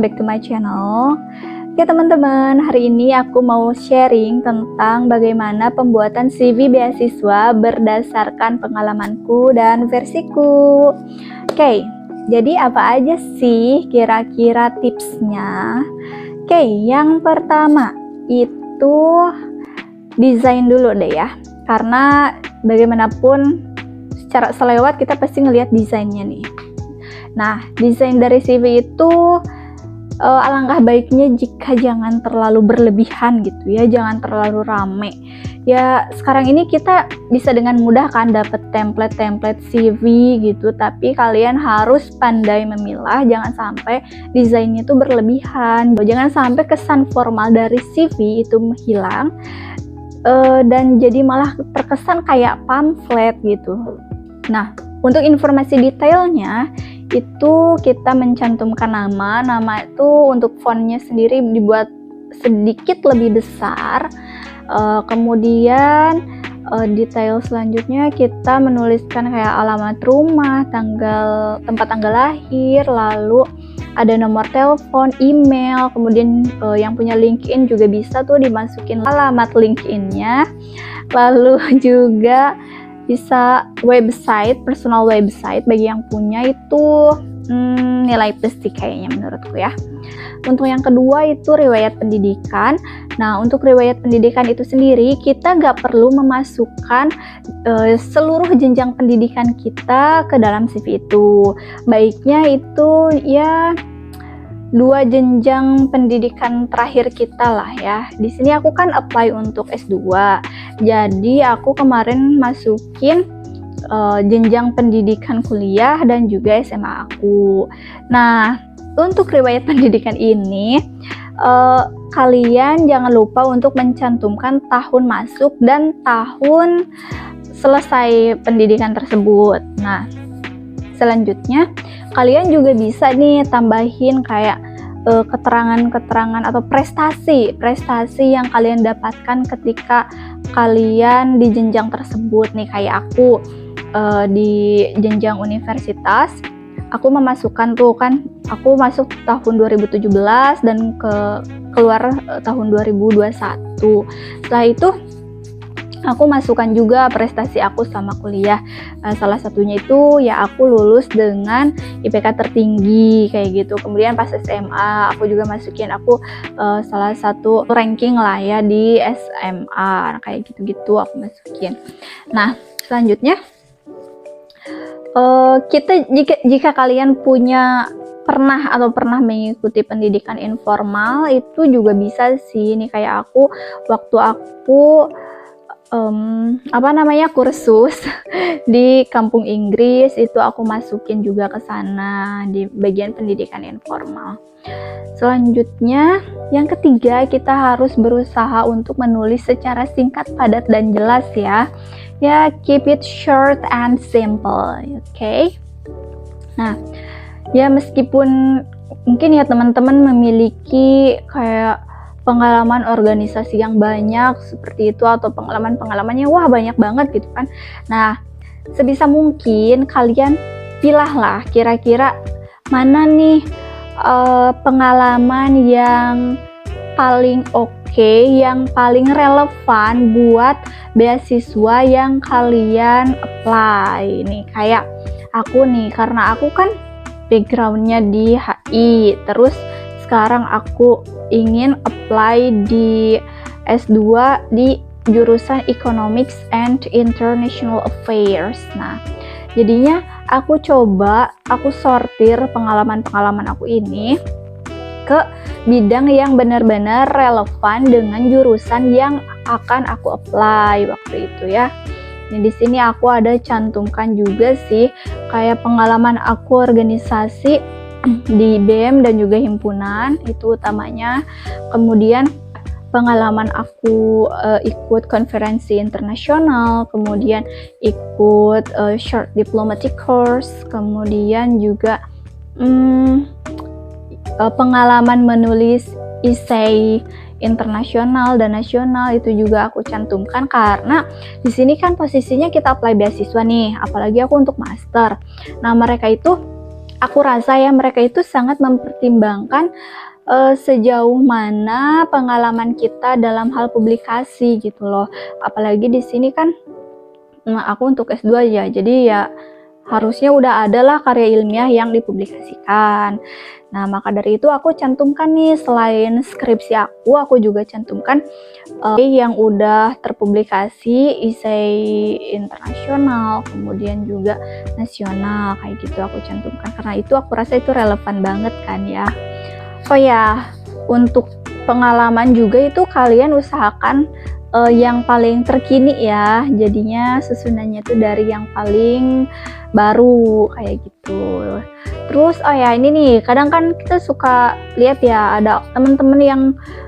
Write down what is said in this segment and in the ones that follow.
back to my channel. Oke teman-teman, hari ini aku mau sharing tentang bagaimana pembuatan CV beasiswa berdasarkan pengalamanku dan versiku. Oke, jadi apa aja sih kira-kira tipsnya? Oke, yang pertama itu desain dulu deh ya. Karena bagaimanapun secara selewat kita pasti ngelihat desainnya nih. Nah, desain dari CV itu alangkah baiknya jika jangan terlalu berlebihan gitu ya, jangan terlalu rame. Ya sekarang ini kita bisa dengan mudah kan dapat template CV gitu, tapi kalian harus pandai memilah, jangan sampai desainnya itu berlebihan, jangan sampai kesan formal dari CV itu hilang dan jadi malah terkesan kayak pamflet gitu. Nah, untuk informasi detailnya itu kita mencantumkan nama itu untuk fontnya sendiri dibuat sedikit lebih besar. Kemudian detail selanjutnya kita menuliskan kayak alamat rumah, tempat tanggal lahir, lalu ada nomor telepon, email, kemudian yang punya LinkedIn juga bisa tuh dimasukin alamat LinkedIn-nya, lalu juga bisa website, personal website bagi yang punya itu nilai plus sih kayaknya menurutku ya. Untuk yang kedua itu riwayat pendidikan. Nah, untuk riwayat pendidikan itu sendiri kita nggak perlu memasukkan seluruh jenjang pendidikan kita ke dalam CV itu. Baiknya itu ya 2 jenjang pendidikan terakhir kita lah ya. Di sini aku kan apply untuk S2. Jadi aku kemarin masukin jenjang pendidikan kuliah dan juga SMA aku. Nah, untuk riwayat pendidikan ini kalian jangan lupa untuk mencantumkan tahun masuk dan tahun selesai pendidikan tersebut. Nah, selanjutnya kalian juga bisa nih tambahin kayak keterangan-keterangan atau prestasi yang kalian dapatkan ketika kalian di jenjang tersebut nih. Kayak aku di jenjang universitas, aku memasukkan tuh kan, aku masuk tahun 2017 dan keluar tahun 2021. Setelah itu aku masukkan juga prestasi aku sama kuliah. Salah satunya itu ya aku lulus dengan IPK tertinggi kayak gitu. Kemudian pas SMA aku juga masukin aku salah satu ranking lah ya di SMA kayak gitu-gitu aku masukin. Nah, selanjutnya kita jika kalian pernah mengikuti pendidikan informal itu juga bisa sih nih, kayak aku waktu aku kursus di kampung Inggris itu aku masukin juga ke sana di bagian pendidikan informal. Selanjutnya yang ketiga, kita harus berusaha untuk menulis secara singkat, padat dan jelas ya. Ya, keep it short and simple, okay? Nah, ya meskipun mungkin ya teman-teman memiliki kayak pengalaman organisasi yang banyak seperti itu, atau pengalamannya wah banyak banget gitu kan. Nah, sebisa mungkin kalian pilahlah kira-kira mana nih pengalaman yang paling oke, yang paling relevan buat beasiswa yang kalian apply. Nih kayak aku nih, karena aku kan backgroundnya di HI, terus sekarang aku ingin apply di S2 di jurusan Economics and International Affairs. Nah, jadinya aku sortir pengalaman-pengalaman aku ini ke bidang yang benar-benar relevan dengan jurusan yang akan aku apply waktu itu ya. Nah, di sini aku ada cantumkan juga sih kayak pengalaman aku organisasi di BEM dan juga himpunan itu utamanya. Kemudian pengalaman aku ikut konferensi internasional, kemudian ikut short diplomatic course, kemudian juga pengalaman menulis essay internasional dan nasional itu juga aku cantumkan, karena di sini kan posisinya kita apply beasiswa nih, apalagi aku untuk master. Nah, mereka itu aku rasa ya mereka itu sangat mempertimbangkan sejauh mana pengalaman kita dalam hal publikasi gitu loh. Apalagi di sini kan aku untuk S2 ya, jadi ya harusnya udah ada lah karya ilmiah yang dipublikasikan. Nah, maka dari itu aku cantumkan nih, selain skripsi aku juga cantumkan yang udah terpublikasi, esai internasional, kemudian juga nasional, kayak gitu aku cantumkan. Karena itu aku rasa itu relevan banget kan ya. Oh ya, untuk pengalaman juga itu kalian usahakan yang paling terkini ya, jadinya susunannya itu dari yang paling baru kayak gitu. Terus oh ya ini nih, kadang kan kita suka lihat ya ada temen-temen yang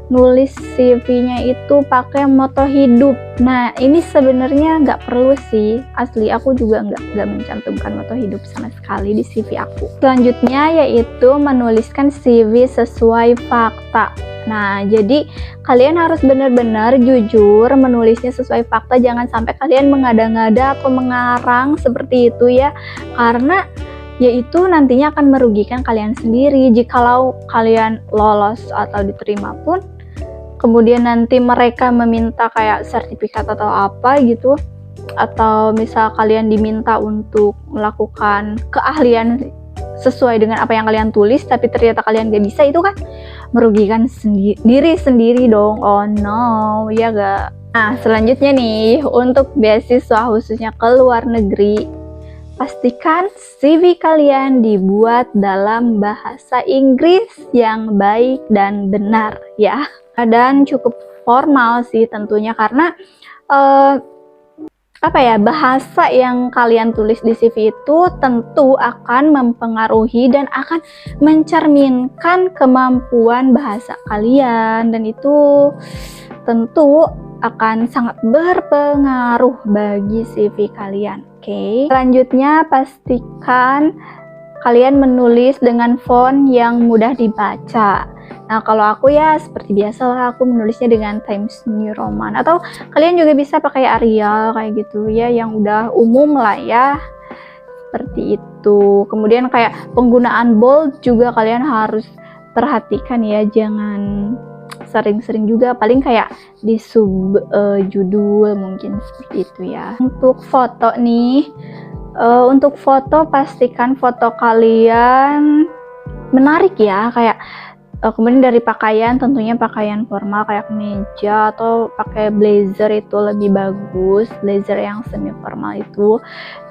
nulis CV-nya itu pakai moto hidup. Nah ini sebenarnya nggak perlu sih, asli aku juga nggak mencantumkan moto hidup sama sekali di CV aku. Selanjutnya yaitu menuliskan CV sesuai fakta. Nah, jadi kalian harus benar-benar jujur menulisnya sesuai fakta, jangan sampai kalian mengada-ngada atau mengarang seperti itu ya, karena yaitu nantinya akan merugikan kalian sendiri. Jikalau kalian lolos atau diterima pun, kemudian nanti mereka meminta kayak sertifikat atau apa gitu, atau misal kalian diminta untuk melakukan keahlian sesuai dengan apa yang kalian tulis, tapi ternyata kalian gak bisa, itu kan merugikan diri sendiri dong. Oh no, ya gak? Nah selanjutnya nih, untuk beasiswa khususnya ke luar negeri, pastikan CV kalian dibuat dalam bahasa Inggris yang baik dan benar ya, dan cukup formal sih tentunya, karena bahasa yang kalian tulis di CV itu tentu akan mempengaruhi dan akan mencerminkan kemampuan bahasa kalian, dan itu tentu akan sangat berpengaruh bagi CV kalian. Oke. Selanjutnya pastikan kalian menulis dengan font yang mudah dibaca. Nah kalau aku ya seperti biasa lah, aku menulisnya dengan Times New Roman, atau kalian juga bisa pakai Arial kayak gitu ya, yang udah umum lah ya, seperti itu. Kemudian kayak penggunaan bold juga kalian harus perhatikan ya, jangan sering-sering juga, paling kayak di sub judul mungkin seperti itu ya. Untuk foto nih, untuk foto pastikan foto kalian menarik ya, kayak kemudian dari pakaian, tentunya pakaian formal kayak kemeja atau pakai blazer itu lebih bagus, blazer yang semi formal itu.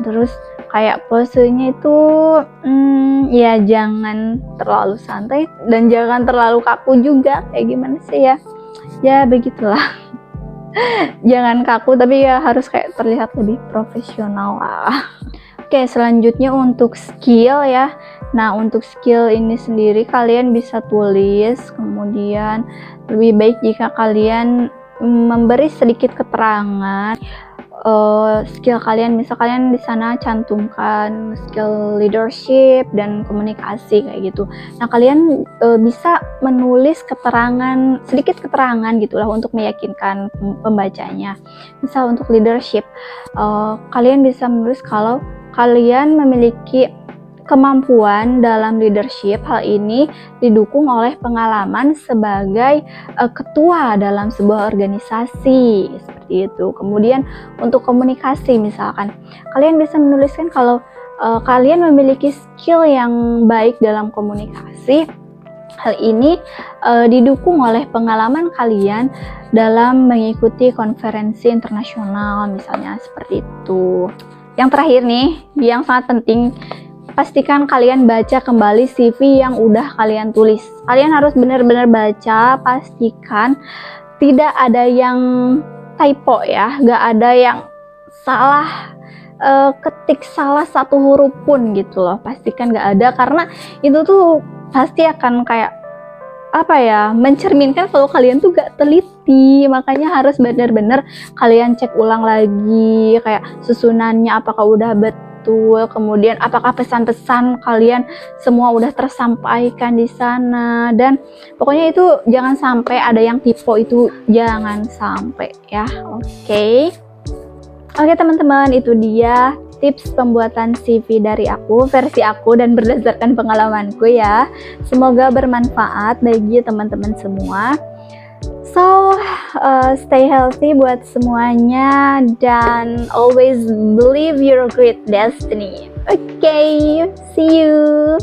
Terus kayak posenya itu ya jangan terlalu santai dan jangan terlalu kaku juga, kayak gimana sih ya, ya begitulah. Jangan kaku tapi ya harus kayak terlihat lebih profesional lah. Oke, selanjutnya untuk skill ya. Nah, untuk skill ini sendiri kalian bisa tulis, kemudian lebih baik jika kalian memberi sedikit keterangan skill kalian. Misal kalian di sana cantumkan skill leadership dan komunikasi kayak gitu. Nah, kalian bisa menulis keterangan, sedikit keterangan gitulah untuk meyakinkan pembacanya. Misal untuk leadership, kalian bisa menulis kalau kalian memiliki kemampuan dalam leadership. Hal ini didukung oleh pengalaman sebagai ketua dalam sebuah organisasi, seperti itu. Kemudian untuk komunikasi, misalkan kalian bisa menuliskan kalau kalian memiliki skill yang baik dalam komunikasi. Hal ini didukung oleh pengalaman kalian dalam mengikuti konferensi internasional, misalnya seperti itu. Yang terakhir nih, yang sangat penting, pastikan kalian baca kembali CV yang udah kalian tulis. Kalian harus benar-benar baca, pastikan tidak ada yang typo ya, gak ada yang salah ketik salah satu huruf pun gitu loh. Pastikan gak ada, karena itu tuh pasti akan kayak mencerminkan kalau kalian tuh gak teliti. Makanya harus benar-benar kalian cek ulang lagi, kayak susunannya apakah udah betul, kemudian apakah pesan-pesan kalian semua udah tersampaikan di sana, dan pokoknya itu jangan sampai ada yang typo, itu jangan sampai ya. Oke teman-teman, itu dia tips pembuatan CV dari aku, versi aku dan berdasarkan pengalamanku ya. Semoga bermanfaat bagi teman-teman semua. So, stay healthy buat semuanya dan always believe your great destiny. Okay, see you.